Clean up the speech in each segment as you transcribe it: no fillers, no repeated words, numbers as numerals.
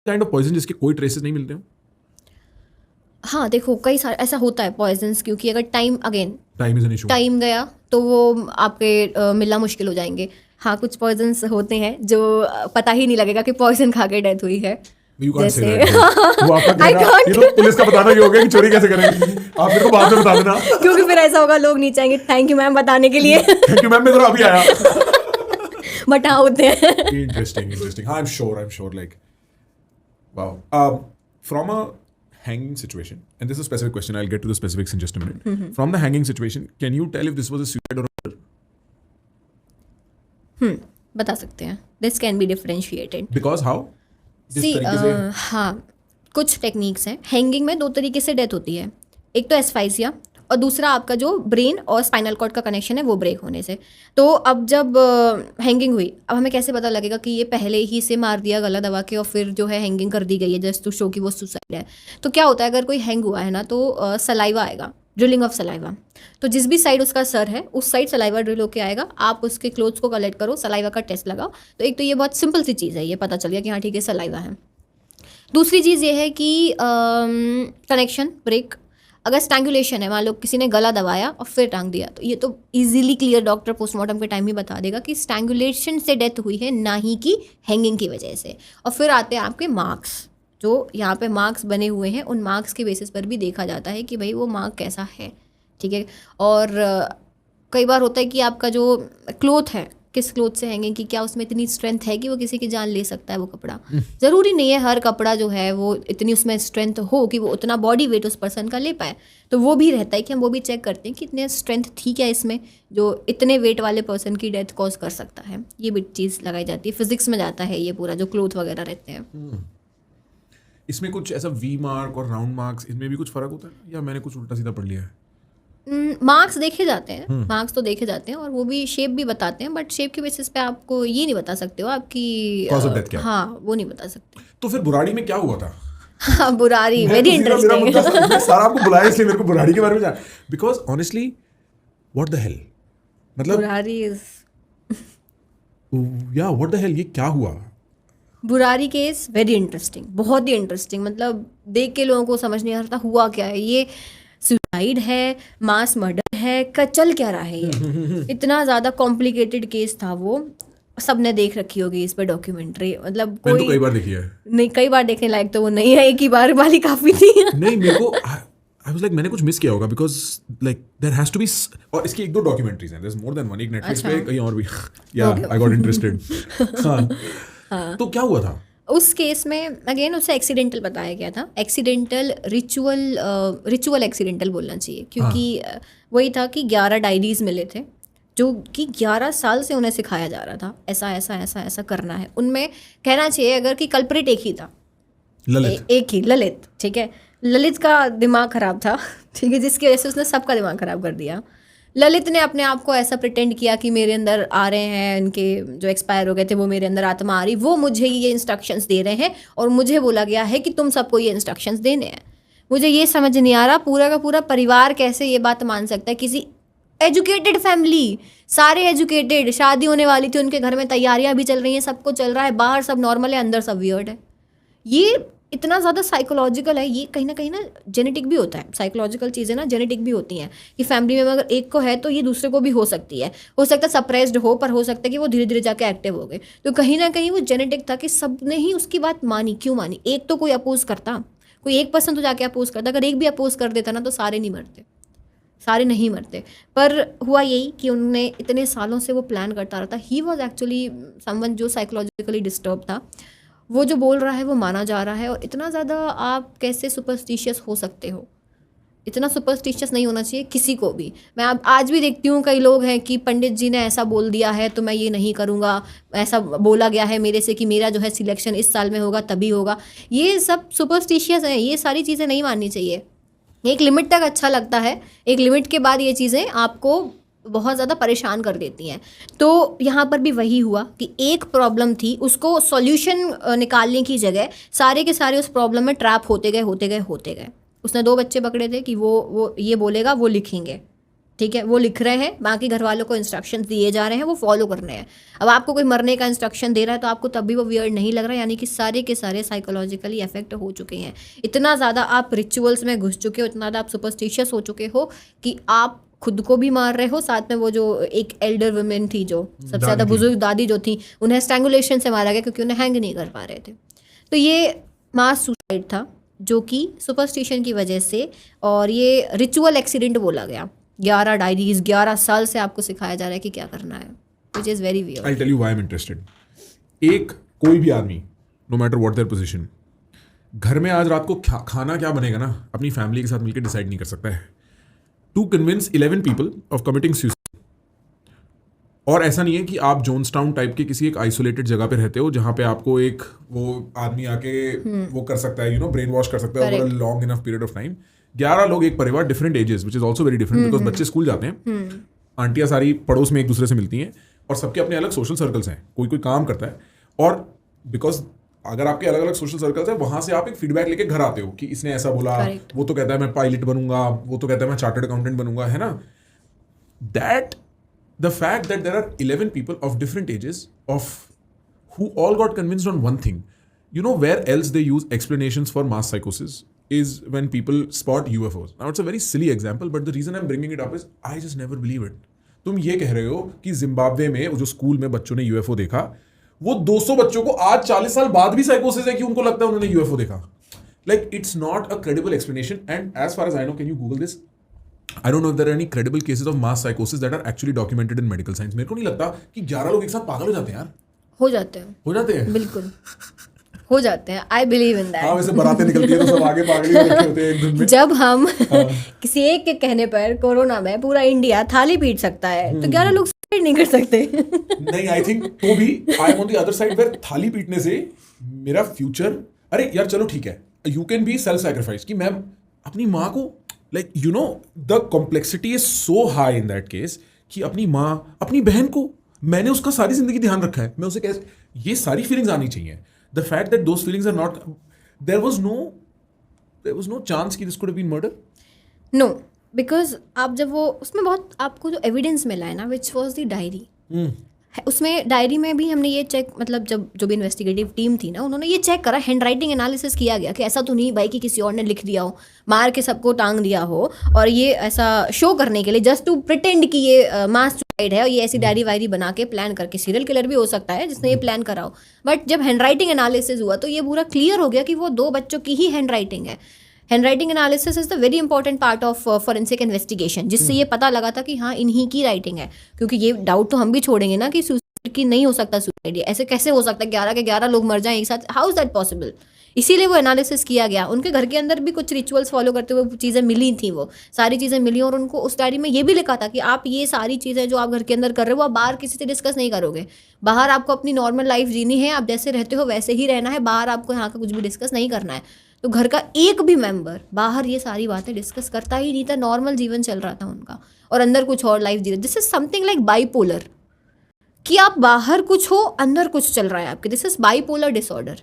Kind of poison जिसके कोई traces नहीं मिलते हो? हाँ देखो, कई सारे ऐसा होता है पॉइजन्स, क्योंकि अगर time time is an issue. Time गया तो वो आपके मिलना मुश्किल हो जाएंगे। हाँ, कुछ पॉइजन्स होते हैं जो पता ही नहीं लगेगा कि पॉइजन खा के डेथ हुई है। You can't say जैसे that, वो आपका I कहना can't. ये तो पुलिस का बताना ही हो गया कि चोरी कैसे करेंगे। आप मेरे को बाद में बता देना। क्योंकि फिर ऐसा होगा, लोग नहीं चाहेंगे थैंक यू मैम बताने के लिए। थैंक यू मैम, मैं जरा अभी आया। बट हाँ होते हैं। Interesting. हाँ, I'm sure like wow. From a hanging situation, and this is a specific question, I'll get to the specifics in just a minute. From the hanging situation, can you tell if this was a suicide or a murder? बता सकते हैं, this can be differentiated. Because how? जिस सी तरीके से हाँ, कुछ techniques हैं। Hanging में 2 तरीके से डेथ होती है, एक तो एस्फाइसिया और दूसरा आपका जो ब्रेन और स्पाइनल कॉर्ड का कनेक्शन है वो ब्रेक होने से। तो अब जब हैंगिंग हुई, अब हमें कैसे पता लगेगा कि ये पहले ही से मार दिया गला दबा के और फिर जो है हैंगिंग कर दी गई है जस्ट टू शो कि वो सुसाइड है? तो क्या होता है, अगर कोई हैंग हुआ है ना तो सलाइवा आएगा, ड्रिलिंग ऑफ सलाइवा। तो जिस भी साइड उसका सर है उस साइड सलाइवा ड्रिल होके आएगा। आप उसके क्लोथ्स को कलेक्ट करो, सलाइवा का टेस्ट लगाओ। तो एक तो ये बहुत सिंपल सी चीज़ है, ये पता चल गया कि हाँ ठीक है सलाइवा है। दूसरी चीज़ ये है कि कनेक्शन ब्रेक, अगर स्ट्रैंगुलेशन है, मान लो किसी ने गला दबाया और फिर टांग दिया, तो ये तो इजीली क्लियर डॉक्टर पोस्टमार्टम के टाइम ही बता देगा कि स्ट्रैंगुलेशन से डेथ हुई है, ना ही कि हैंगिंग की वजह से। और फिर आते हैं आपके मार्क्स, जो यहाँ पे मार्क्स बने हुए हैं, उन मार्क्स के बेसिस पर भी देखा जाता है कि भाई वो मार्क कैसा है, ठीक है। और कई बार होता है कि आपका जो क्लोथ है, किस क्लोथ से हैंगिंग की, क्या उसमें इतनी स्ट्रेंथ है कि वो किसी की जान ले सकता है वो कपड़ा। ज़रूरी नहीं है हर कपड़ा जो है वो इतनी उसमें स्ट्रेंथ हो कि वो उतना बॉडी वेट उस पर्सन का ले पाए। तो वो भी रहता है कि हम वो भी चेक करते हैं कि इतने स्ट्रेंथ थी क्या इसमें जो इतने वेट वाले पर्सन की डेथ कॉज कर सकता है। ये भी चीज़ लगाई जाती है, फिजिक्स में जाता है ये पूरा, जो क्लोथ वगैरह रहते हैं। इसमें कुछ ऐसा वी मार्क और राउंड मार्क्स, इनमें भी कुछ फर्क होता है या मैंने कुछ उल्टा सीधा पढ़ लिया है? मार्क्स देखे जाते हैं, मार्क्स तो देखे जाते हैं और वो भी शेप भी बताते हैं, बट शेप के बेसिस पे आपको ये नहीं बता सकते हो आपकी Cause of death क्या है? हाँ वो नहीं बता सकते। तो फिर बुराड़ी में क्या हुआ था? हाँ बुरारी मैं वेरी तो सीधा मेरा इंटरेस्टिंग। मुद्दा मैं सारा आपको बुलाया इसलिए मेरे को बुराड़ी के बारे में जान, because honestly what the hell, मतलब बुरारी इज या व्हाट द हेल, ये क्या हुआ? बुरारी केस वेरी इंटरेस्टिंग, बहुत ही इंटरेस्टिंग। मतलब देख के लोगों को समझ नहीं आ रहा था हुआ क्या है, ये सुसाइड है, मास मर्डर है, चल क्या रहा है ये। इतना ज़्यादा कॉम्प्लिकेटेड केस था वो। सबने देख रखी होगी इस पर डॉक्यूमेंट्री, मतलब मैंने कोई तो कई बार देखी है। नहीं, कई बार देखने लायक तो वो नहीं है, एक ही बार वाली काफ़ी थी। नहीं मेरे को आई वाज लाइक मैंने कुछ मिस किया होगा, because like there has to be, और इसकी 1-2 डॉक्यूमेंट्रीज हैं, there is more than one, एक नेटफ्लिक्स पे कहीं और भी। या आई गॉट इंटरेस्टेड। हाँ, तो क्या हुआ था उस केस में? अगेन उसे एक्सीडेंटल बताया गया था, एक्सीडेंटल रिचुअल एक्सीडेंटल बोलना चाहिए, क्योंकि वही था कि 11 डायरीज मिले थे जो कि 11 साल से उन्हें सिखाया जा रहा था ऐसा ऐसा ऐसा ऐसा करना है। उनमें कहना चाहिए अगर कि कल्प्रिट एक ही था, ललित? एक ही, ललित, ठीक है। ललित का दिमाग खराब था, ठीक है, जिसकी वजह से उसने सबका दिमाग खराब कर दिया। ललित ने अपने आप को ऐसा प्रिटेंड किया कि मेरे अंदर आ रहे हैं, इनके जो एक्सपायर हो गए थे वो मेरे अंदर आत्मा आ रही, वो मुझे ये इंस्ट्रक्शंस दे रहे हैं और मुझे बोला गया है कि तुम सबको ये इंस्ट्रक्शंस देने हैं। मुझे ये समझ नहीं आ रहा पूरा का पूरा परिवार कैसे ये बात मान सकता है। किसी एजुकेटेड फैमिली, सारे एजुकेटेड, शादी होने वाली थी उनके घर में, तैयारियां भी चल रही हैं, सब कुछ चल रहा है, बाहर सब नॉर्मल है, अंदर सब वियर्ड है। ये इतना ज़्यादा साइकोलॉजिकल है, ये कहीं ना जेनेटिक भी होता है। साइकोलॉजिकल चीज़ें ना जेनेटिक भी होती हैं कि फैमिली में अगर एक को है तो ये दूसरे को भी हो सकती है। हो सकता है सप्रेस्ड हो, पर हो सकता है कि वो धीरे धीरे जाके एक्टिव हो गए। तो कहीं ना कहीं वो जेनेटिक था कि सब ने ही उसकी बात मानी। क्यों मानी? एक तो कोई अपोज करता, कोई 1% तो जाके अपोज करता। अगर एक भी अपोज कर देता ना तो सारे नहीं मरते, सारे नहीं मरते। पर हुआ यही कि उन्होंने इतने सालों से वो प्लान करता रहा था। ही वॉज एक्चुअली समवन जो साइकोलॉजिकली डिस्टर्ब था। वो जो बोल रहा है वो माना जा रहा है। और इतना ज़्यादा आप कैसे सुपरस्टिशियस हो सकते हो? इतना सुपरस्टिशियस नहीं होना चाहिए किसी को भी। मैं अब आज भी देखती हूँ कई लोग हैं कि पंडित जी ने ऐसा बोल दिया है तो मैं ये नहीं करूँगा, ऐसा बोला गया है मेरे से कि मेरा जो है सिलेक्शन इस साल में होगा तभी होगा। ये सब सुपरस्टिशियस हैं, ये सारी चीज़ें नहीं माननी चाहिए। एक लिमिट तक अच्छा लगता है, एक लिमिट के बाद ये चीज़ें आपको बहुत ज़्यादा परेशान कर देती हैं। तो यहाँ पर भी वही हुआ कि एक प्रॉब्लम थी, उसको सॉल्यूशन निकालने की जगह सारे के सारे उस प्रॉब्लम में ट्रैप होते गए। उसने 2 बच्चे पकड़े थे कि वो ये बोलेगा वो लिखेंगे, ठीक है, वो लिख रहे हैं, बाकी घर वालों को इंस्ट्रक्शंस दिए जा रहे हैं, वो फॉलो कर रहे हैं। अब आपको कोई मरने का इंस्ट्रक्शन दे रहा है तो आपको तब भी वो वियर्ड नहीं लग रहा है, यानी कि सारे के सारे साइकोलॉजिकली अफेक्ट हो चुके हैं। इतना ज़्यादा आप रिचुअल्स में घुस चुके हो, इतना ज़्यादा आप सुपरस्टिशियस हो चुके हो कि आप खुद को भी मार रहे हो, साथ में वो जो एक एल्डर वुमेन थी, जो सबसे ज़्यादा बुजुर्ग दादी जो थी, उन्हें स्ट्रैंगुलेशन से मारा गया क्योंकि उन्हें हैंग नहीं कर पा रहे थे। तो ये मास सुसाइड था जो कि सुपरस्टिशन की वजह से, और ये रिचुअल एक्सीडेंट बोला गया। 11 डायरीज, 11 साल से आपको सिखाया जा रहा है कि क्या करना है, which is very weird. I tell you why I am interested. एक कोई भी आदमी, no matter what their position, घर में आज रात को खाना क्या बनेगा ना, अपनी फैमिली के साथ मिलकर डिसाइड नहीं कर सकता है। To convince 11 people of committing suicide, और ऐसा नहीं है कि आप जोन्सटाउन टाइप के किसी एक आइसोलेटेड जगह पे रहते हो जहाँ पे आपको एक वो आदमी आके वो कर सकता है, यू नो, ब्रेन वॉश कर सकता है over a long enough period of time. 11 लोग, एक परिवार, different ages, which is also very different because बच्चे स्कूल जाते हैं, आंटियां सारी पड़ोस में एक दूसरे से मिलती हैं, और सबके अपने अलग सोशल सर्कल्स हैं, कोई कोई काम करता है। और बिकॉज अगर आपके अलग अलग सोशल सर्कल्स है, वहां से आप एक फीडबैक लेके घर आते हो कि इसने ऐसा बोला, वो तो कहता है मैं पायलट बनूंगा, वो तो कहता है मैं चार्टर्ड अकाउंटेंट बनूंगा, है ना। That the fact that there are 11 people of different ages of who all got convinced on one thing. You know where else they use explanations for mass psychosis is when people spot UFOs. Now it's a very silly example, but the reason I'm bringing it up is I just never believe it. तुम ये कह रहे हो कि Zimbabwe में जो school में बच्चों ने UFO देखा, वो 200 बच्चों को आज 40 साल बाद भी साइकोसिस है कि उनको लगता है उन्होंने UFO देखा. Like it's not a credible explanation, and as far as I know, can you Google this? I don't know if there are any credible cases of mass psychosis that are actually documented in medical science. मेरे को नहीं लगता कि 11 लोग एक साथ पागल हो जाते हैं यार. हो जाते हैं बिल्कुल हो जाते हैं. I believe in that. हाँ, वैसे बारातें निकलती है तो सब आगे पागल ही रखे होते हैं एक दिन में. जब हम किसी एक के कहने पर कोरोना में पूरा इंडिया थाली पीट सकता है तो 11 लोग सुसाइड नहीं कर सकते. नहीं, आई थिंक तो भी I am on the other side where थाली पीटने से मेरा फ्यूचर, अरे यार चलो ठीक है, you can be self sacrifice कि मैं अपनी माँ को, like you know the complexity is so high in that case कि अपनी माँ, अपनी बहन को, मैंने उसका सारी जिंदगी ध्यान रखा है, मैं उसे कैसे, ये सारी फीलिंग्स आनी चाहिए. The fact that those feelings are not, there was no chance कि this could have been murder. No, because आप जब वो उसमें बहुत आपको जो एविडेंस मिला है ना, which was the diary. उसमें डायरी में भी हमने ये चेक, मतलब जब जो भी इन्वेस्टिगेटिव टीम थी ना, उन्होंने ये चेक करा, हैंड राइटिंग एनालिसिस किया गया कि ऐसा तो नहीं भाई कि किसी और ने लिख दिया हो, मार के सबको टांग दिया हो, और ये ऐसा शो करने के लिए, जस्ट टू प्रिटेंड कि ये मास सुसाइड है, और ये ऐसी डायरी वायरी बना के प्लान करके, सीरियल किलर भी हो सकता है जिसने ये प्लान करा हो. बट जब हैंड राइटिंग एनालिसिस हुआ तो ये पूरा क्लियर हो गया कि वो 2 बच्चों की ही हैंड राइटिंग है. Hand writing analysis is the very important part of forensic investigation, जिससे ये पता लगा था कि हाँ इन्हीं की राइटिंग है. क्योंकि ये डाउट तो हम भी छोड़ेंगे ना कि कि नहीं हो सकता सुसाइड, ऐसे कैसे हो सकता है 11 के 11 लोग मर जाएं एक साथ, हाउ इज दैट पॉसिबल. इसीलिए वो एनालिसिस किया गया. उनके घर के अंदर भी कुछ रिचुअल्स फॉलो करते हुए चीज़ें मिली थी, वो सारी चीज़ें मिली, और उनको उस डायरी में ये भी लिखा था कि आप ये सारी चीज़ें जो आप घर के अंदर कर रहे हो, आप बाहर किसी से डिस्कस नहीं करोगे. बाहर आपको अपनी नॉर्मल लाइफ जीनी है, आप जैसे रहते हो वैसे ही रहना है, बाहर आपको यहाँ का कुछ भी डिस्कस नहीं करना है. तो घर का एक भी मेंबर बाहर ये सारी बातें डिस्कस करता ही नहीं था. नॉर्मल जीवन चल रहा था उनका, और अंदर कुछ और लाइफ जी रहे. This is something like bipolar, कि आप बाहर कुछ हो, अंदर कुछ चल रहा है आपके. दिस इज बाइपोलर डिसऑर्डर,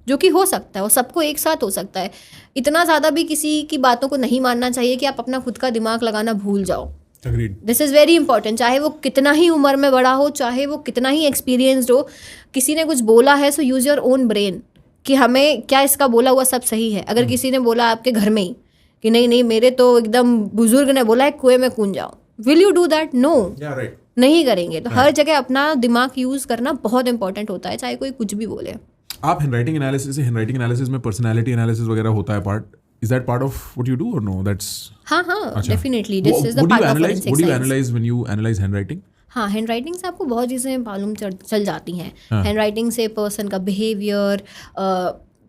जो कि हो सकता है, और सबको एक साथ हो सकता है. इतना ज़्यादा भी किसी की बातों को नहीं मानना चाहिए कि आप अपना खुद का दिमाग लगाना भूल जाओ. This is very important. चाहे वो कितना ही उम्र में बड़ा हो, चाहे वो कितना ही एक्सपीरियंस्ड हो, किसी ने कुछ बोला है so use your own brain कि हमें क्या इसका बोला हुआ सब सही है. अगर किसी ने बोला आपके घर में ही कि नहीं नहीं मेरे तो एकदम बुजुर्ग ने बोला है कुएं में कूद जाओ, will you do that? No, नहीं करेंगे. तो हर जगह अपना दिमाग यूज करना बहुत इंपॉर्टेंट होता है, चाहे कोई कुछ भी बोले. आप हैंडराइटिंग एनालिसिस में पर्सनालिटी एनालिसिस वगैरह होता है part. Is that part of what you do or no? That's हाँ, definitely. This is the part of forensic science. What do you analyze when you analyze handwriting? हाँ, hand writing से आपको बहुत चीज़ें मालूम चल जाती हैं. हैंड राइटिंग से पर्सन का बिहेवियर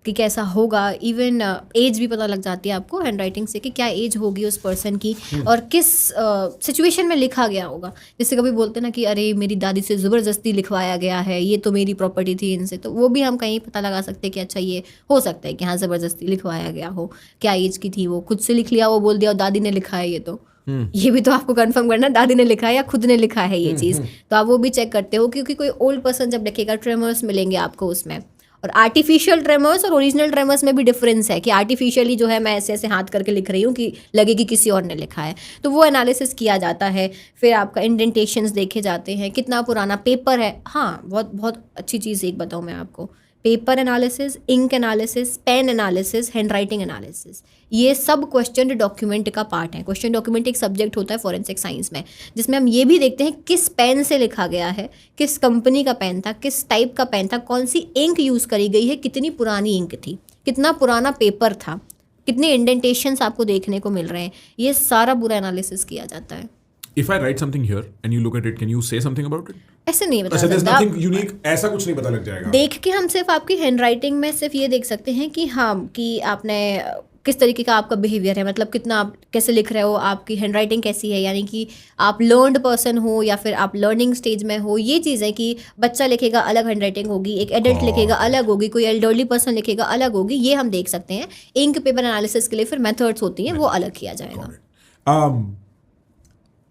कि कैसा होगा, इवन एज भी पता लग जाती है आपको हैंड राइटिंग से कि क्या एज होगी उस पर्सन की, और किस सिचुएशन में लिखा गया होगा. जैसे कभी बोलते ना कि अरे मेरी दादी से ज़बरदस्ती लिखवाया गया है, ये तो मेरी प्रॉपर्टी थी इनसे, तो वो भी हम कहीं पता लगा सकते हैं कि अच्छा ये हो सकता है कि हाँ ज़बरदस्ती लिखवाया गया हो. क्या एज की थी वो, खुद से लिख लिया, वो बोल दिया और दादी ने लिखा है, ये भी तो आपको कंफर्म करना दादी ने लिखा है या खुद ने लिखा है ये चीज़. तो आप वो भी चेक करते हो, क्योंकि कोई ओल्ड पर्सन जब लिखेगा ट्रेमर्स मिलेंगे आपको उसमें, और आर्टिफिशियल ट्रेमर्स और ओरिजिनल ट्रेमर्स में भी डिफरेंस है कि आर्टिफिशियली जो है मैं ऐसे ऐसे हाथ करके लिख रही हूँ कि लगे कि किसी और ने लिखा है, तो वो एनालिसिस किया जाता है। फिर आपका इंडेंटेशंस देखे जाते हैं, कितना पुराना पेपर है। हाँ, बहुत बहुत अच्छी चीज़ एक बताऊँ मैं आपको, paper analysis, ink analysis, pen analysis, handwriting analysis, ये सब क्वेश्चन डॉक्यूमेंट का पार्ट है। क्वेश्चन डॉक्यूमेंट एक सब्जेक्ट होता है फॉरेंसिक साइंस में, जिसमें हम ये भी देखते हैं किस पेन से लिखा गया है, किस कंपनी का पेन था, किस टाइप का पेन था, कौन सी इंक यूज़ करी गई है, कितनी पुरानी इंक थी, कितना पुराना पेपर था, कितने इंडेंटेशंस आपको देखने को मिल रहे हैं। ये सारा पूरा एनालिसिस किया जाता है। If I write something here and you look at it, can you say something about it? ऐसे नहीं बता अच्छा, there's सकते nothing unique, ऐसा कुछ नहीं पता लग जाएगा। देख के हम सिर्फ आपकी हैंड राइटिंग में सिर्फ ये देख सकते हैं कि हाँ, कि आपने किस तरीके का आपका बिहेवियर है, मतलब कितना आप कैसे लिख रहे हो, आपकी हैंड राइटिंग कैसी है, यानी कि आप लर्नड पर्सन हो या फिर आप लर्निंग स्टेज में हो। ये चीज़ है कि बच्चा लिखेगा अलग हैंड राइटिंग होगी, एक एडल्ट लिखेगा अलग होगी, कोई एल्डरली पर्सन लिखेगा अलग होगी, ये हम देख सकते हैं। इंक पेपर एनालिसिस के लिए फिर मेथड्स होती हैं, वो अलग किया जाएगा।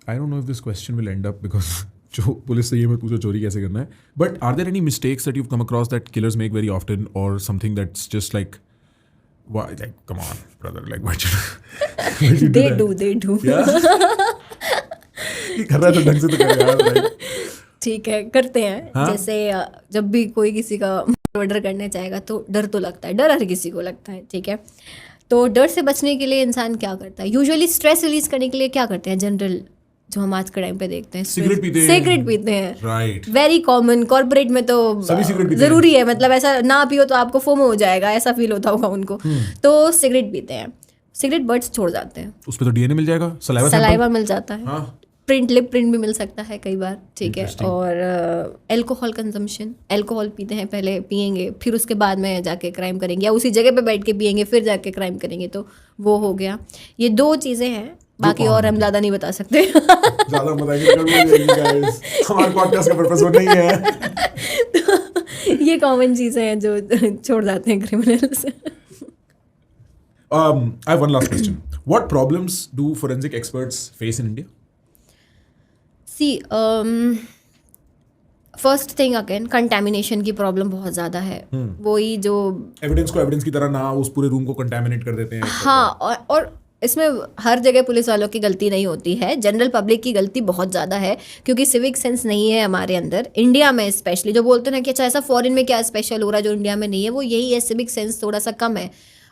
I don't know if this question will end up because जो पुलिस से ये मत पूछो चोरी कैसे करना है, but are there any mistakes that you've come across that killers make very often, or something that's just like, why, like, come on brother, like why should they do yeah ये कर रहा है तो ढंग से तो कर यार, like ठीक है, करते हैं। हाँ? जैसे जब भी कोई किसी का मर्डर करने चाहेगा तो डर तो लगता है, डर हर किसी को लगता है, ठीक है। तो डर से बचने के लिए इंसान क्या करता है, यूजुअली स्ट्रेस रिलीज करने के लिए क्या करते हैं जनरल, जो हम आज के टाइम पे देखते हैं, सिगरेट पीते हैं। Right, very common. कॉर्पोरेट में तो जरूरी है, मतलब ऐसा ना पियो तो आपको फोमो हो जाएगा, ऐसा फील होता होगा उनको, तो सिगरेट पीते हैं। सिगरेट बर्ड्स छोड़ जाते हैं, उस पे तो डीएनए मिल जाएगा, सलाइवा मिल जाता है, हाँ? प्रिंट, लिप प्रिंट भी मिल सकता है कई बार, ठीक है। और एल्कोहल कंजम्पशन, एल्कोहल पीते हैं, पहले पियेंगे फिर उसके बाद में जाके क्राइम करेंगे, या उसी जगह पे बैठ के पियेंगे फिर जाके क्राइम करेंगे, तो वो हो गया। ये 2 चीज़ें हैं, बाकी और हम ज़्यादा नहीं बता सकते। ज़्यादा बताएंगे हमारे पॉडकास्ट का पर्पस वो नहीं है। तो ये कॉमन चीज़ें हैं जो छोड़ जाते हैं criminals. I have one last question. What problems do forensic experts face in India? See, first thing again, contamination की प्रॉब्लम बहुत ज़्यादा है। वही जो एविडेंस को एविडेंस की तरह ना उस पूरे रूम को कंटेमिनेट कर देते हैं। हाँ, और इसमें हर जगह पुलिस वालों की गलती नहीं होती है, जनरल पब्लिक की गलती बहुत ज़्यादा है, क्योंकि सिविक सेंस नहीं है हमारे अंदर, इंडिया में स्पेशली। जो बोलते हैं ना कि अच्छा ऐसा फॉरेन में क्या स्पेशल हो रहा है जो इंडिया में नहीं है, वो यही है, सिविक सेंस थोड़ा सा कम है।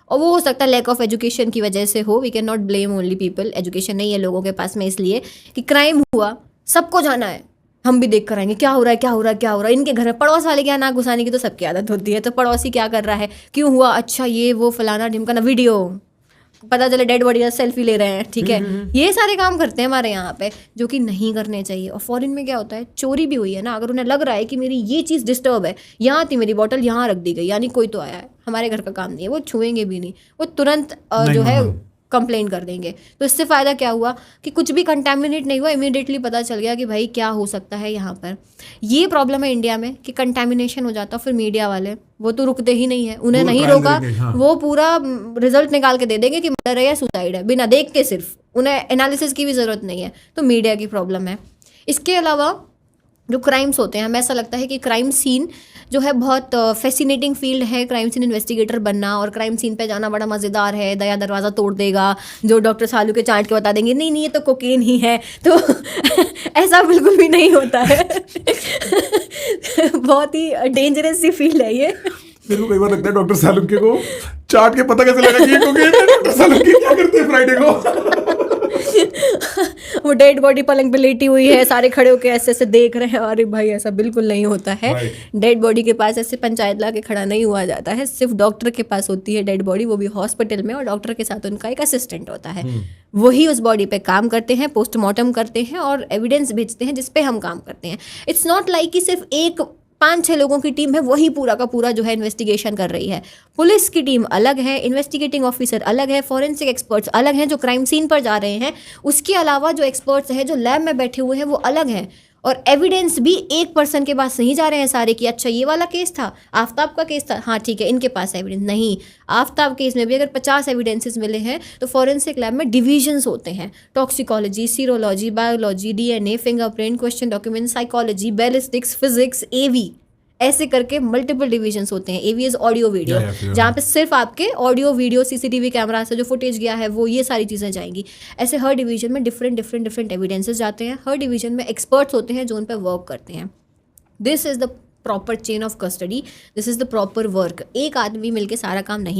और वो हो सकता है लैक ऑफ एजुकेशन की वजह से हो। We can not blame only people, education नहीं है लोगों के पास में, इसलिए कि क्राइम हुआ सबको जाना है, हम भी देख कर आएंगे क्या हो रहा है, क्या हो रहा है, क्या हो रहा है। इनके घर में पड़ोस वाले क्या नाक घुसाने की तो सबकी आदत होती है, तो पड़ोसी क्या कर रहा है, क्यों हुआ, अच्छा ये वो फलाना ढिमका ना, वीडियो पता चले डेड बॉडी का सेल्फी ले रहे हैं, ठीक है। ये सारे काम करते हैं हमारे यहाँ पे, जो कि नहीं करने चाहिए। और फॉरेन में क्या होता है, चोरी भी हुई है ना, अगर उन्हें लग रहा है कि मेरी ये चीज़ डिस्टर्ब है, यहाँ थी मेरी बॉटल, यहाँ रख दी गई, यानी कोई तो आया है, हमारे घर का काम नहीं है, वो छुएंगे भी नहीं, वो तुरंत जो है कंप्लेन कर देंगे। तो इससे फ़ायदा क्या हुआ कि कुछ भी कंटेमिनेट नहीं हुआ, इमीडिएटली पता चल गया कि भाई क्या हो सकता है यहाँ पर। ये प्रॉब्लम है इंडिया में कि कंटेमिनेशन हो जाता, फिर मीडिया वाले वो तो रुकते ही नहीं है, उन्हें नहीं रोका, हाँ। वो पूरा रिजल्ट निकाल के दे देंगे कि मर्डर है या सुसाइड है, बिना देख के, सिर्फ उन्हें एनालिसिस की भी ज़रूरत नहीं है। तो मीडिया की प्रॉब्लम है। इसके अलावा जो क्राइम्स होते हैं, हमें ऐसा लगता है कि क्राइम सीन जो है बहुत फैसिनेटिंग फील्ड है, क्राइम सीन इन्वेस्टिगेटर बनना और क्राइम सीन पे जाना बड़ा मज़ेदार है, दया दरवाज़ा तोड़ देगा, जो डॉक्टर सालू के चाट के बता देंगे नहीं नहीं ये तो कोकेन ही है, तो ऐसा बिल्कुल भी नहीं होता है। बहुत ही डेंजरस सी फील्ड है ये। मेरे को कई बार लगता है डॉक्टर सालुंके को चाट के पता कैसे लगा कि ये कोकेन है। डॉक्टर सालुंके क्या करते हैं फ्राइडे को? वो डेड बॉडी पलंग पे लेटी हुई है, सारे खड़े होकर ऐसे ऐसे देख रहे हैं। अरे भाई ऐसा बिल्कुल नहीं होता है। डेड बॉडी के पास ऐसे पंचायत ला के खड़ा नहीं हुआ जाता है, सिर्फ डॉक्टर के पास होती है डेड बॉडी, वो भी हॉस्पिटल में, और डॉक्टर के साथ उनका एक असिस्टेंट होता है। वही उस बॉडी पे काम करते हैं, पोस्टमार्टम करते हैं और एविडेंस भेजते हैं जिस पे हम काम करते हैं। इट्स नॉट लाइक कि सिर्फ एक 5-6 लोगों की टीम है, वही पूरा का पूरा जो है इन्वेस्टिगेशन कर रही है। पुलिस की टीम अलग है, इन्वेस्टिगेटिंग ऑफिसर अलग है, फॉरेंसिक एक्सपर्ट्स अलग हैं जो क्राइम सीन पर जा रहे हैं। उसके अलावा जो एक्सपर्ट्स हैं जो लैब में बैठे हुए हैं वो अलग हैं। और एविडेंस भी एक पर्सन के पास नहीं जा रहे हैं सारे कि अच्छा ये वाला केस था, आफ्ताब का केस था, हाँ ठीक है इनके पास एविडेंस नहीं। आफ्ताब केस में भी अगर 50 एविडेंसेस मिले हैं तो फॉरेंसिक लैब में डिविजन्स होते हैं, toxicology, serology, biology, DNA, fingerprint, question document, psychology, ballistics, physics, AV, ऐसे करके मल्टीपल डिविजन्स होते हैं. AV is audio video, yeah. जहाँ पे सिर्फ आपके ऑडियो वीडियो CCTV कैमरा से जो फुटेज गया है वो ये सारी चीज़ें जाएंगी. ऐसे हर डिवीजन में डिफरेंट एविडेंसेस जाते हैं. हर डिवीजन में एक्सपर्ट्स होते हैं जो उन पर वर्क करते हैं. This is the proper chain of custody, this is the proper work. एक आदमी मिलके सारा काम नहीं